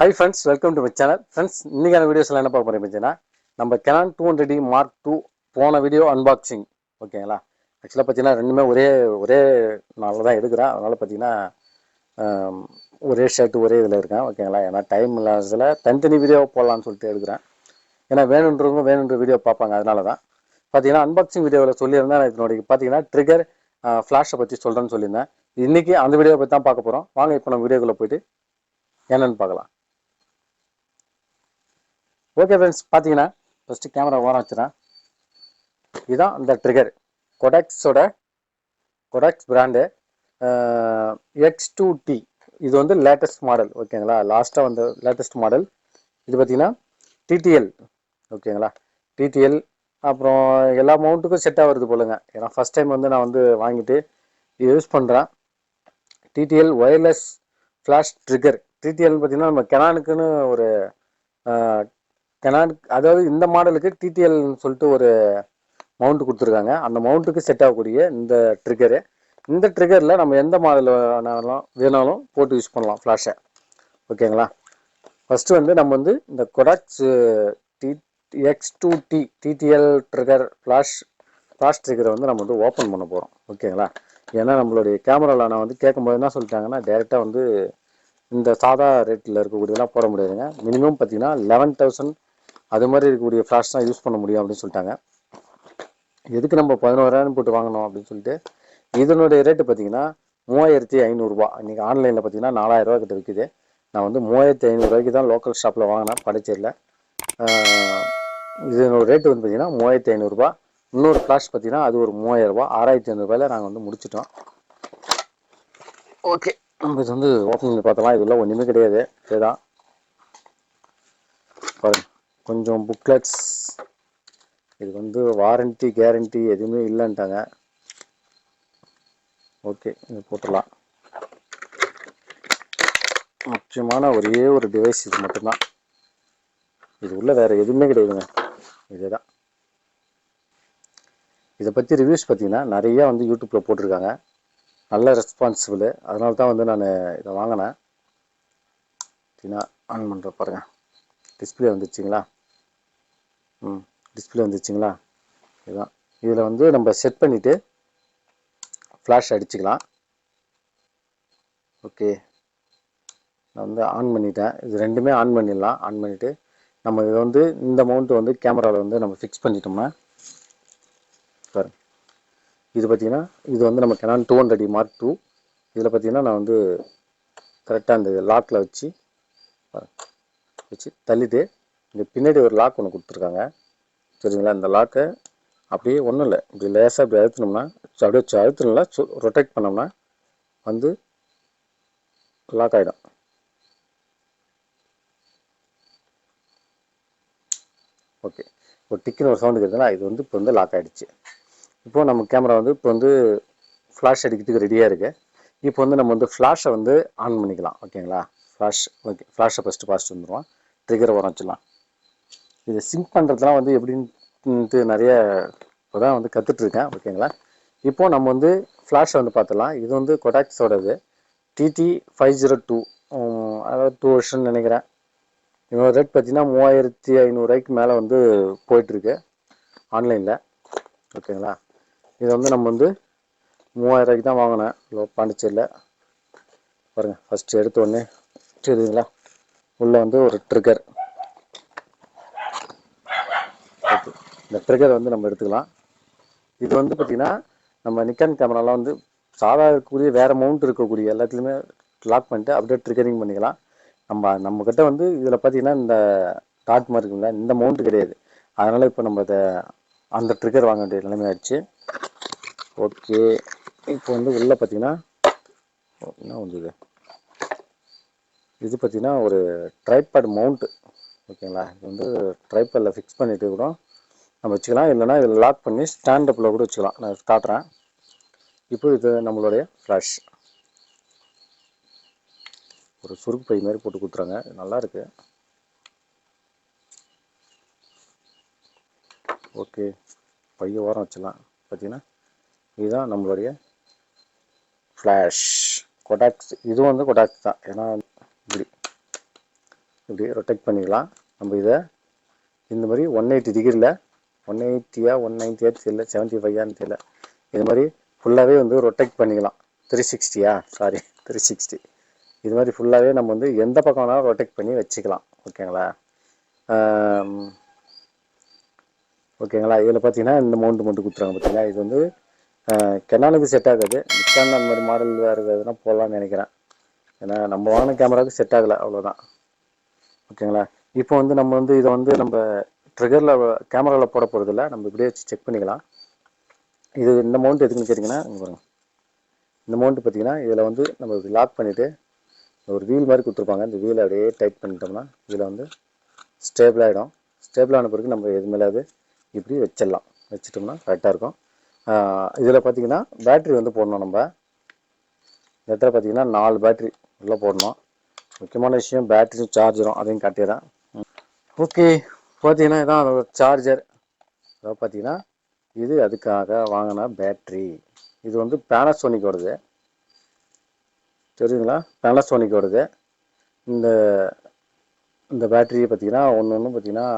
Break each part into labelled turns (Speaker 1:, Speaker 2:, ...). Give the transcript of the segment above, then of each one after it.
Speaker 1: Hi friends, welcome to my channel. Friends, இன்னைக்கான வீடியோஸ்ல என்ன பார்க்க போறீங்க பார்த்தீங்கன்னா நம்ம Canon 200D Mark II போன வீடியோ அன்பாக்சிங் ஓகேங்களா. ஆக்சுவலாக பார்த்தீங்கன்னா ரெண்டுமே ஒரே நாளில் தான் எடுக்கிறேன். அதனால பார்த்தீங்கன்னா ஒரே ஷர்ட் ஒரே இதில் இருக்கேன் ஓகேங்களா. ஏன்னா டைம் இல்லாததில் தனித்தனி வீடியோ போடலான்னு சொல்லிட்டு எடுக்கிறேன். ஏன்னா வேணுன்றவங்க வேணுன்ற வீடியோ பார்ப்பாங்க, அதனால தான் பார்த்தீங்கன்னா அன்பாக்சிங் வீடியோவில் சொல்லியிருந்தேன். இதனுடைய பார்த்தீங்கன்னா ட்ரிகர் ஃப்ளாஷை பற்றி சொல்கிறேன்னு சொல்லியிருந்தேன். இன்னைக்கு அந்த வீடியோவை பற்றி தான் பார்க்க போகிறோம். வாங்க இப்போ நம்ம வீடியோக்குள்ளே போயிட்டு என்னென்னு பார்க்கலாம். ஓகே ஃப்ரெண்ட்ஸ், பார்த்தீங்கன்னா ஃபஸ்ட்டு கேமரா ஓரம் வச்சுறேன். இதுதான் இந்த ட்ரிகர், கொடாக்ஸ் பிராண்டு X2T. இது வந்து லேட்டஸ்ட் மாடல் ஓகேங்களா. லாஸ்ட்டாக வந்து லேட்டஸ்ட் மாடல் இது பார்த்தீங்கன்னா TTL ஓகேங்களா. TTL அப்புறம் எல்லா மவுண்ட்டுக்கும் செட்டாக வருது போலுங்க. ஏன்னா ஃபஸ்ட் டைம் வந்து நான் வந்து வாங்கிட்டு யூஸ் பண்ணுறேன். TTL wireless flash trigger. TTL பார்த்தீங்கன்னா நம்ம கெனானுக்குன்னு ஒரு அதாவது இந்த மாடலுக்கு டிடிஎல்னு சொல்லிட்டு ஒரு மவுண்ட் கொடுத்துருக்காங்க. அந்த மவுண்ட்டுக்கு செட் ஆகக்கூடிய இந்த ட்ரிகரு. இந்த ட்ரிகரில் நம்ம எந்த மாடல் வேணாலும் போட்டு யூஸ் பண்ணலாம் ஃப்ளாஷை ஓகேங்களா. ஃபஸ்ட்டு வந்து நம்ம வந்து இந்த கொடாக்ஸ் X2T TTL ட்ரிகர் ஃப்ளாஷ் ட்ரிகரை வந்து நம்ம வந்து ஓப்பன் பண்ண போகிறோம் ஓகேங்களா. ஏன்னா நம்மளுடைய கேமராவில் நான் வந்து கேட்கும்போது என்ன சொல்லிட்டாங்கன்னா டேரெக்டாக வந்து இந்த சாதா ரேட்டில் இருக்கக்கூடியதெல்லாம் போட முடியாதுங்க. மினிமம் பார்த்தீங்கன்னா 11,000 அது மாதிரி இருக்கக்கூடிய ஃப்ளாஷ் தான் யூஸ் பண்ண முடியும் அப்படின்னு சொல்லிட்டாங்க. எதுக்கு நம்ம 11,000 போட்டு வாங்கணும் அப்படின்னு சொல்லிட்டு இதனுடைய ரேட்டு பார்த்தீங்கன்னா 3,500 இன்றைக்கி ஆன்லைனில் பார்த்தீங்கன்னா 4,000 கிட்ட விற்குது. நான் வந்து 3,500 தான் லோக்கல் ஷாப்பில் வாங்கினேன் படைச்சேரியில். இதனோட ரேட்டு வந்து பார்த்தீங்கன்னா 3,500. இன்னொரு ஃப்ளாஷ் பார்த்தீங்கன்னா அது ஒரு 3,000, 6,500 நாங்கள் வந்து முடிச்சிட்டோம். ஓகே, நம்ம இது வந்து ஓப்பனிங் பார்த்தலாம். இதெல்லாம் ஒன்றுமே கிடையாது, இதுதான் பாருங்க. கொஞ்சம் புக்லெட்ஸ், இது வந்து வாரண்டி கேரண்டி எதுவுமே இல்லைன்ட்டாங்க. ஓகே, இது போட்டுடலாம். முக்கியமான ஒரே ஒரு டிவைஸ் இது மட்டும்தான். இது உள்ள வேறு எதுவுமே கிடையாதுங்க, இதுதான். இதை பற்றி ரிவ்யூஸ் பார்த்தீங்கன்னா நிறையா வந்து யூடியூப்பில் போட்டிருக்காங்க. நல்ல ரெஸ்பான்சிபிள். அதனால தான் வந்து நான் இதை வாங்கினேன். பார்த்தீங்கன்னா ஆன் பண்ணுற பாருங்கள், டிஸ்பிளே வந்துச்சுங்களா. டிஸ்பிளே வந்துச்சுங்களா. இதுதான். இதில் வந்து நம்ம செட் பண்ணிவிட்டு ஃப்ளாஷ் அடிச்சுக்கலாம். ஓகே, நான் வந்து ஆன் பண்ணிட்டேன். இது ரெண்டுமே ஆன் பண்ணிடலாம். ஆன் பண்ணிவிட்டு நம்ம இதை வந்து இந்த மவுண்ட்டு வந்து கேமராவில் வந்து நம்ம ஃபிக்ஸ் பண்ணிட்டோம்னா பாருங்க. இது பார்த்திங்கன்னா இது வந்து நம்ம Canon 200D Mark II. இதில் பார்த்திங்கன்னா நான் வந்து கரெக்டாக அந்த லாக்கில் வச்சு தள்ளிட்டு இங்கே பின்னாடி ஒரு லாக் ஒன்று கொடுத்துருக்காங்க சரிங்களா. இந்த லாக்கை அப்படியே ஒன்றும் இல்லை, இப்படி லேசாக இப்படி அழுத்தினோம்னா அப்படியே அழுத்தினா ரொட்டேட் பண்ணோம்னா வந்து லாக் ஆகிடும். ஓகே, ஒரு டிக்குன்னு ஒரு சவுண்டு இருக்குதுன்னா இது வந்து இப்போ வந்து லாக் ஆகிடுச்சு. இப்போது நம்ம கேமரா வந்து இப்போ வந்து ஃப்ளாஷ் அடிக்கிறதுக்கு ரெடியாக இருக்குது. இப்போ வந்து நம்ம வந்து ஃப்ளாஷை வந்து ஆன் பண்ணிக்கலாம் ஓகேங்களா. ஓகே, ஃப்ளாஷை ஃபஸ்ட்டு வந்துடுவோம். ட்ரிகரை வர வச்சிடலாம். இது சிங்க் பண்ணுறதுலாம் வந்து எப்படின்ட்டு நிறைய இப்போ தான் வந்து கற்றுட்ருக்கேன் ஓகேங்களா. இப்போது நம்ம வந்து ஃப்ளாஷை வந்து பார்த்துடலாம். இது வந்து கொடாக்ஸோடது TT502, அதாவது 2 வருஷம்னு நினைக்கிறேன். இதோட ரேட் பார்த்தீங்கன்னா 3,500 மேலே வந்து போயிட்டுருக்கு ஆன்லைனில் ஓகேங்களா. இதை வந்து நம்ம வந்து 3,000 தான் வாங்கினேன் பாண்டிச்சேரியில். பாருங்கள், ஃபஸ்ட்டு எடுத்த உடனே தெரியுதுங்களா, உள்ளே வந்து ஒரு ட்ரிகர். ஓகே, இந்த ட்ரிகர் வந்து நம்ம எடுத்துக்கலாம். இது வந்து பார்த்திங்கன்னா நம்ம நிக்கான் கேமராலாம் வந்து சாதா இருக்கக்கூடிய வேறு மவுண்ட் இருக்கக்கூடிய எல்லாத்துலேயுமே லாக் பண்ணிட்டு அப்படியே ட்ரிகரிங் பண்ணிக்கலாம். நம்மக்கிட்ட வந்து இதில் பார்த்திங்கன்னா இந்த டாட் மாதிரி இருக்குங்களா, இந்த மவுண்ட் கிடையாது. அதனால் இப்போ நம்ம இதை அந்த ட்ரிகர் வாங்க வேண்டிய நிலைமை ஆயிடுச்சு. ஓகே, இப்போ வந்து உள்ளே பார்த்திங்கன்னா என்ன வந்து இது பார்த்திங்கன்னா ஒரு ட்ரைபாட் மவுண்ட்டு ஓகேங்களா. இது வந்து ட்ரைபாடில் ஃபிக்ஸ் பண்ணிவிட்டு கூட நம்ம வச்சுக்கலாம், இல்லைனா இதில் லாக் பண்ணி ஸ்டாண்டப்பில் கூட வச்சுக்கலாம். நான் காட்டுறேன். இப்போ இது நம்மளுடைய ஃப்ளாஷ் ஒரு சுருக்கு பை மாதிரி போட்டு கொடுத்துறாங்க, நல்லாயிருக்கு. ஓகே, பைய ஓரம் வச்சிடலாம். பார்த்தீங்கன்னா இதுதான் நம்மளுடைய ஃப்ளாஷ் கொடாக்ஸ். இதுவும் வந்து கொடாக்ஸ் தான். ஏன்னா இப்படி இப்படி ரொட்டேட் பண்ணிக்கலாம். நம்ம இதை இந்த மாதிரி 180 டிகிரியில் 180 190 தெரியல 75 தெரியல இது மாதிரி ஃபுல்லாகவே வந்து ரொட்டேட் பண்ணிக்கலாம். 360 சாரி 360 இது மாதிரி ஃபுல்லாகவே நம்ம வந்து எந்த பக்கம் வேணாலும் ரொட்டேட் பண்ணி வச்சுக்கலாம். ஓகேங்களா? ஓகேங்களா? இதில் பார்த்தீங்கன்னா இந்த மவுண்ட் மட்டும் கொடுத்துருவாங்க. பார்த்தீங்களா? இது வந்து கெனானுக்கு செட் ஆகாது. நிக்கான் அந்த மாதிரி மாடல் வேறு இருக்குதுன்னா போடலான்னு நினைக்கிறேன். ஏன்னா நம்ம வாங்கின கேமராவுக்கு செட் ஆகலை, அவ்வளோதான். ஓகேங்களா? இப்போ வந்து நம்ம வந்து இதை வந்து நம்ம ட்ரிகரில் கேமராவில் போட போகிறதில்ல, நம்ம இப்படியே வச்சு செக் பண்ணிக்கலாம். இது இந்த மவுண்ட் எதுக்குன்னு கேட்டிங்கன்னா, இந்த மவுண்ட் பார்த்தீங்கன்னா இதில் வந்து நம்ம லாக் பண்ணிவிட்டு ஒரு வீல் மாதிரி கொடுத்துருப்பாங்க. இந்த வீலை அப்படியே டைட் பண்ணிட்டோம்னா இதில் வந்து ஸ்டேபிள் ஆகிடும். ஸ்டேபிள் ஆன பிறகு நம்ம எது மேலே இப்படி வச்சிடலாம். வச்சுட்டோம்னா கரெக்டாக இருக்கும். இதில் பார்த்தீங்கன்னா பேட்ரி வந்து போடணும். நம்ம இந்த இடத்துல பார்த்தீங்கன்னா 4 பேட்ரி உள்ளே போடணும். முக்கியமான விஷயம் பேட்டரியும் சார்ஜரும், அதையும் காட்டிடுறேன். ஓகே, பார்த்தீங்கன்னா இதான் அதோட சார்ஜர். அதாவது பார்த்தீங்கன்னா இது அதுக்காக வாங்கின பேட்ரி. இது வந்து பேனாசோனிக் வருது, தெரியுங்களா? பேனாசோனிக் வருது. இந்த இந்த பேட்டரியை பார்த்தீங்கன்னா ஒன்று பார்த்தீங்கன்னா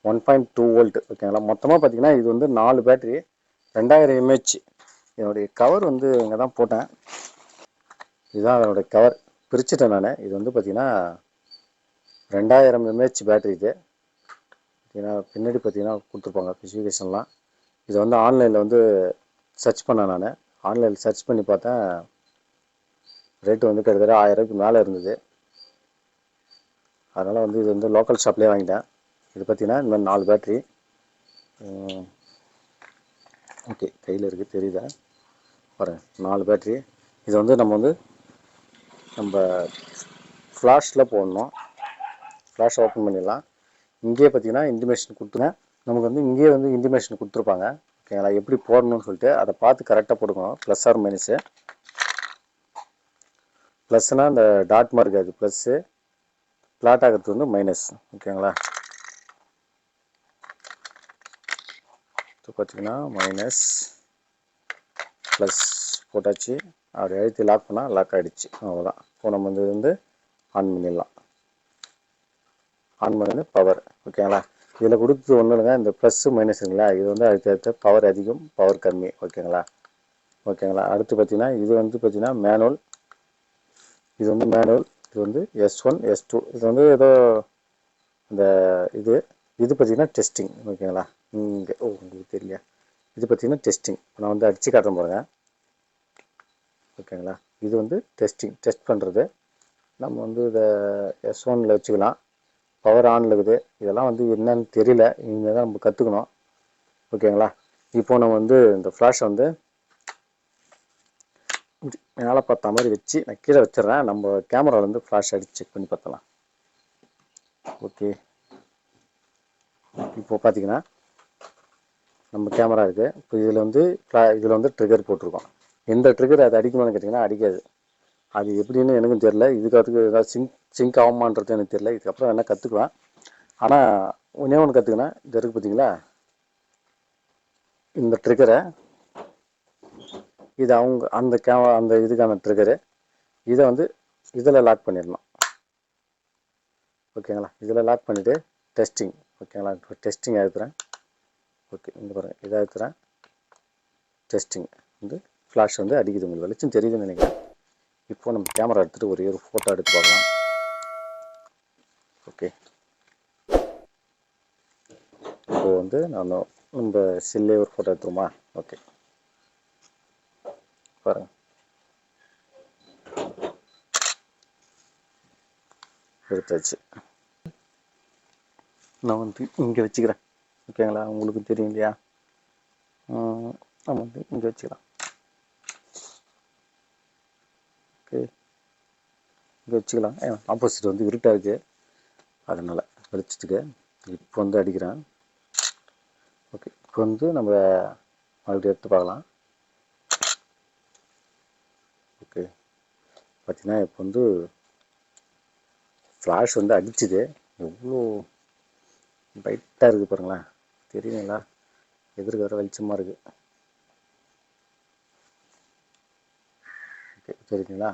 Speaker 1: 1.2 வோல்ட். ஓகேங்களா? மொத்தமாக பார்த்தீங்கன்னா இது வந்து 4 பேட்டரி 2000 mAh. என்னுடைய கவர் வந்து இங்கே தான் போட்டேன். இதுதான் அதனுடைய கவர். பிரிச்சுட்டேன் நான். இது வந்து பார்த்தீங்கன்னா 2000 mAh பேட்டரி. இது பார்த்தீங்கன்னா பின்னாடி பார்த்தீங்கன்னா கொடுத்துருப்பாங்க ஸ்பெசிஃபிகேஷன்லாம். இதை வந்து ஆன்லைனில் வந்து சர்ச் பண்ணேன். நான் ஆன்லைனில் சர்ச் பண்ணி பார்த்தேன், ரேட்டு வந்து கிட்டத்தட்ட 1000 ரூபாய்க்கு மேலே இருந்தது. அதனால் வந்து இது வந்து லோக்கல் ஷாப்லேயே வாங்கிட்டேன். இது பார்த்தீங்கன்னா இந்த மாதிரி 4 பேட்ரி. ஓகே, கையில் இருக்குது தெரியுதா பாருங்கள், 4 பேட்ரி. இதை வந்து நம்ம ஃப்ளாஷில் போடணும். ஃப்ளாஷ் ஓப்பன் பண்ணிடலாம். இங்கேயே பார்த்தீங்கன்னா இன்டிமேஷன் கொடுத்துருங்க. நமக்கு வந்து இங்கேயே வந்து இன்டிமேஷன் கொடுத்துருப்பாங்க. ஓகேங்களா? எப்படி போடணும்னு சொல்லிட்டு அதை பார்த்து கரெக்டாக போட்டுக்கணும். Plus R minus. ப்ளஸ்னால் இந்த டாட் மார்க், அது ப்ளஸ்ஸு. ஃப்ளாட் ஆகிறது வந்து மைனஸ். ஓகேங்களா? இப்போ பார்த்தீங்கன்னா மைனஸ் ப்ளஸ் போட்டாச்சு. அப்படி அழுத்தி லாக் பண்ணால் லாக் ஆகிடுச்சு. அவ்வளோதான். இப்போ நம்ம வந்து ஆன் பண்ணிடலாம். ஆன் பண்ணி பவர். ஓகேங்களா? இதில் கொடுத்து ஒன்றும் இல்லைங்க, இந்த ப்ளஸ்ஸு மைனஸுங்களா, இது வந்து அடுத்த பவர் அதிகம், பவர் கம்மி. ஓகேங்களா? ஓகேங்களா? அடுத்து பார்த்தீங்கன்னா இது வந்து பார்த்தீங்கன்னா மேனுவல். இது வந்து மேனுவல். இது வந்து S1 S2. இது வந்து ஏதோ இந்த இது பார்த்தீங்கன்னா டெஸ்டிங். ஓகேங்களா? இங்கே உங்களுக்கு தெரியல. இது பார்த்தீங்கன்னா டெஸ்டிங். நான் வந்து அடித்து காட்டுறேன் பாருங்க. ஓகேங்களா? இது வந்து டெஸ்ட் பண்ணுறது. நம்ம வந்து இதை S1ல் வச்சுக்கலாம். பவர் ஆனில் இருக்குது. இதெல்லாம் வந்து என்னன்னு தெரியல, இனிமேல் தான் நம்ம கற்றுக்கணும். ஓகேங்களா? இப்போ நம்ம வந்து இந்த ஃப்ளாஷை வந்து மேலே பார்த்த மாதிரி வச்சு நான் கீழே வச்சிடுறேன். நம்ம கேமராவில் வந்து ஃப்ளாஷ் அடித்து செக் பண்ணி பார்த்தலாம். ஓகே, இப்போ பார்த்தீங்கன்னா நம்ம கேமரா இருக்குது. இப்போ இதில் வந்து ட்ரிகர் போட்டிருக்கோம். எந்த ட்ரிகர் அது அடிக்கணும்னு கேட்டிங்கன்னா அடிக்காது. அது எப்படின்னு எனக்கும் தெரியல. அதுக்கு ஏதாவது சிங்க் ஆகுமான்றது எனக்கு தெரியல. இதுக்கப்புறம் என்ன கற்றுக்குவேன். ஆனால் ஒன்றே ஒன்று கற்றுக்கினேன். இது இருக்குது பார்த்தீங்களா, இந்த ட்ரிகரை, இது அந்த இதுக்கான ட்ரிகரு. இதை வந்து இதில் லாக் பண்ணிடணும். ஓகேங்களா? இதில் லாக் பண்ணிவிட்டு டெஸ்டிங். ஓகேங்களா? இப்போ டெஸ்டிங் அழுத்துறேன். ஓகே, இங்கே பாருங்கள், இதை அழுத்துறேன். டெஸ்டிங் வந்து ஃப்ளாஷ் வந்து அடிக்குது. உங்களுக்கு வெளிச்சம் தெரியுதுன்னு நினைக்கிறேன். இப்போ நம்ம கேமரா எடுத்துகிட்டு ஒரே ஒரு ஃபோட்டோ எடுத்து பார்க்கலாம். ஓகே, இப்போ வந்து நம்ம சில்லே ஒரு ஃபோட்டோ எடுத்துருமா? ஓகே, பாருங்கள், எடுத்தாச்சு. நான் வந்து இங்கே வச்சுக்கிறேன். ஓகேங்களா? உங்களுக்கு தெரியும் இல்லையா? நம்ம வந்து இங்கே வச்சுக்கலாம். ஓகே, இங்கே வச்சுக்கலாம். ஆப்போசிட் வந்து இருட்டாக இருக்குது, அதனால் வெளிச்சத்துக்கு இப்போ வந்து அடிக்கிறேன். ஓகே, இப்போ வந்து நம்ம மறுபடியும் எடுத்து பார்க்கலாம். ஓகே, பார்த்தீங்கன்னா இப்போ வந்து ஃப்ளாஷ் வந்து அடிச்சுது. எவ்வளோ பிரைட்டாக இருக்குது பாருங்களேன். தெரியுங்களா? எதிர்க்க வர வெளிச்சமாக இருக்குது. ஓகே, தெரியுங்களா?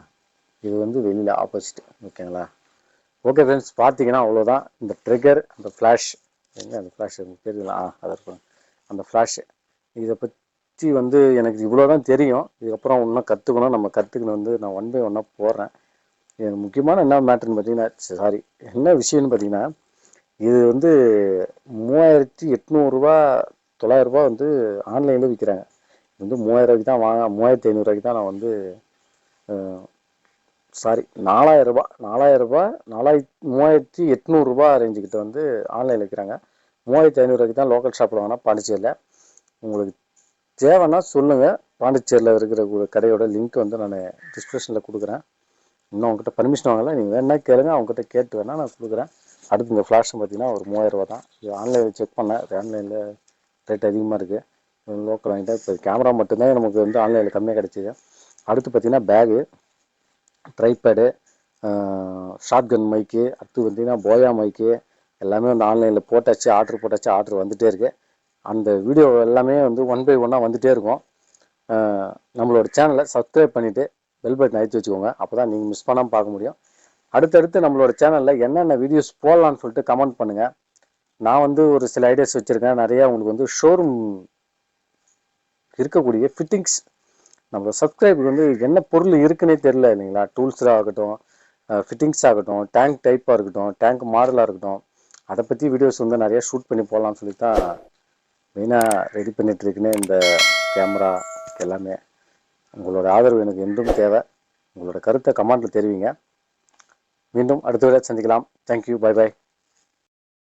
Speaker 1: இது வந்து வெளியில் ஆப்போசிட். ஓகேங்களா? ஓகே ஃப்ரெண்ட்ஸ், பார்த்தீங்கன்னா அவ்வளோதான். இந்த ட்ரிகர், அந்த ஃப்ளாஷ், எங்கே அந்த ஃப்ளாஷ் தெரியுங்களா? அதை இருக்கும் அந்த ஃப்ளாஷ். இதை பற்றி வந்து எனக்கு இவ்வளோ தான் தெரியும். இதுக்கப்புறம் இன்னும் கற்றுக்கணும். நம்ம கற்றுக்கணும் வந்து நான் ஒன் பை ஒன்னாக போடுறேன். எனக்கு முக்கியமான என்ன மேட்டர்னு பார்த்தீங்கன்னா, சாரி என்ன விஷயம்னு பார்த்தீங்கன்னா, இது வந்து 3800 900 வந்து ஆன்லைனில் விற்கிறாங்க. இது வந்து 3000 தான் 3500 தான் நான் வந்து சாரி 4000 3800 ரேஞ்சுக்கிட்ட வந்து ஆன்லைனில் விற்கிறாங்க. 3500 தான் லோக்கல் ஷாப்பில் வாங்கினா பாண்டிச்சேரியில். உங்களுக்கு தேவைன்னா சொல்லுங்கள். பாண்டிச்சேரியில் இருக்கிற கடையோட லிங்க் வந்து நான் டிஸ்கிரிப்ஷனில் கொடுக்குறேன். இன்னும் அவங்ககிட்ட பர்மிஷன் வாங்கலை. நீங்கள் வேணா கேளுங்க, அவங்ககிட்ட கேட்டு வேணால் நான் கொடுக்குறேன். அடுத்து இந்த ஃப்ளாஷ் பார்த்தீங்கன்னா ஒரு 3000 தான். இது ஆன்லைனில் செக் பண்ணேன். ஆன்லைனில் ரேட் அதிகமாக இருக்குது. லோக்கல் வாங்கிட்டேன். இப்போ கேமரா மட்டும்தான் நமக்கு வந்து ஆன்லைனில் கம்மியாக கிடச்சிது. அடுத்து பார்த்தீங்கன்னா பேகு, ட்ரைபேடு, ஷார்ட் கன் மைக்கு, அடுத்து பார்த்தீங்கன்னா போயா மைக்கு எல்லாமே வந்து ஆன்லைனில் போட்டாச்சு. ஆர்டர் வந்துகிட்டே இருக்குது. அந்த வீடியோ எல்லாமே வந்து ஒன் பை ஒன்னாக வந்துகிட்டே இருக்கும். நம்மளோட சேனலை சப்ஸ்கிரைப் பண்ணிவிட்டு பெல் பட்டன் அழுத்தி வச்சுக்கோங்க. அப்போ தான் நீங்கள் மிஸ் பண்ணாமல் பார்க்க முடியும். அடுத்தடுத்து நம்மளோட சேனலில் என்னென்ன வீடியோஸ் போடலான்னு சொல்லிட்டு கமெண்ட் பண்ணுங்கள். நான் வந்து ஒரு சில ஐடியாஸ் வச்சுருக்கேன். நிறையா உங்களுக்கு வந்து ஷோரூம் இருக்கக்கூடிய ஃபிட்டிங்ஸ், நம்ம சப்ஸ்கிரைபுக்கு வந்து என்ன பொருள் இருக்குன்னே தெரில இல்லைங்களா? டூல்ஸாக ஆகட்டும், ஃபிட்டிங்ஸ் ஆகட்டும், டேங்க் டைப்பாக இருக்கட்டும், டேங்க் மாடலாக இருக்கட்டும், அதை பற்றி வீடியோஸ் வந்து நிறையா ஷூட் பண்ணி போடலான்னு சொல்லி தான் மெயினாக ரெடி பண்ணிகிட்ருக்குன்னு இந்த கேமரா எல்லாமே. உங்களோட ஆதரவு எனக்கு என்றும் தேவை. உங்களோட கருத்தை கமெண்ட்டில் தெரிவிங்க. மீண்டும் அடுத்த வேளை சந்திக்கலாம். Thank you, bye bye.